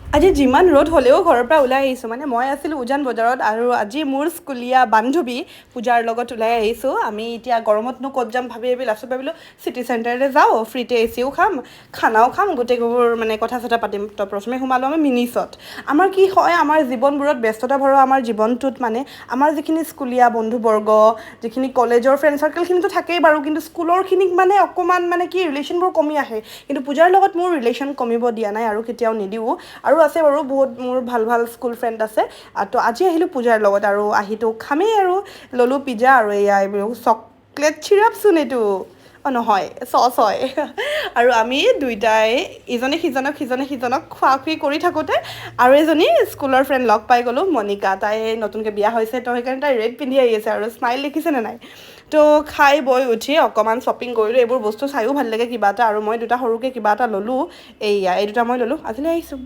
আজি যিমান ৰ'দ হ'লেও ঘৰৰ পৰা ওলাই আহিছোঁ মানে মই আছিলোঁ উজান বজাৰত আৰু আজি মোৰ স্কুলীয়া বান্ধৱী পূজাৰ লগত ওলাই আহিছোঁ আমি এতিয়া গৰমতনো ক'ত যাম ভাবি লাষ্টত ভাবিলোঁ চিটি চেণ্টাৰলৈ যাওঁ ফ্ৰীতে এচিও খাম খানাও খাম গোটেইবোৰ মানে কথা চথা পাতিম তো প্ৰথমে সোমালোঁ আমি মিনিছত আমাৰ কি হয় আমাৰ জীৱনবোৰত ব্যস্ততা ভৰা আমাৰ জীৱনটোত মানে আমাৰ যিখিনি স্কুলীয়া বন্ধুবৰ্গ যিখিনি কলেজৰ ফ্ৰেণ্ড চাৰ্কেলখিনিতো থাকেই বাৰু কিন্তু স্কুলৰখিনিক মানে অকণমান মানে কি ৰিলেশ্যনবোৰ কমি আহে কিন্তু পূজাৰ লগত মোৰ ৰিলেশ্যন কমিব দিয়া নাই আৰু কেতিয়াও নিদিওঁ আৰু আছে বাৰু বহুত মোৰ ভাল ভাল স্কুল ফ্ৰেণ্ড আছে তো আজি আহিলোঁ পূজাৰ লগত আৰু আহিতো খামেই আৰু ল'লোঁ পিজ্জা আৰু এয়া এইবোৰ চকলেট চিৰাপচোন এইটো অঁ নহয় চচ হয় আৰু আমি দুইটাই ইজনে সিজনক খোৱাখুই কৰি থাকোঁতে আৰু এজনী স্কুলৰ ফ্ৰেণ্ড লগ পাই গ'লোঁ মণিকা তাই নতুনকৈ বিয়া হৈছে তো সেইকাৰণে তাই ৰেড পিন্ধি আহি আছে আৰু স্মাইল দেখিছেনে নাই তো খাই বৈ উঠি অকণমান শ্বপিং কৰিলোঁ এইবোৰ বস্তু চায়ো ভাল লাগে কিবা এটা আৰু মই দুটা সৰুকৈ কিবা এটা ল'লোঁ এইয়া এই দুটা মই ল'লোঁ আজিলৈ আহিছোঁ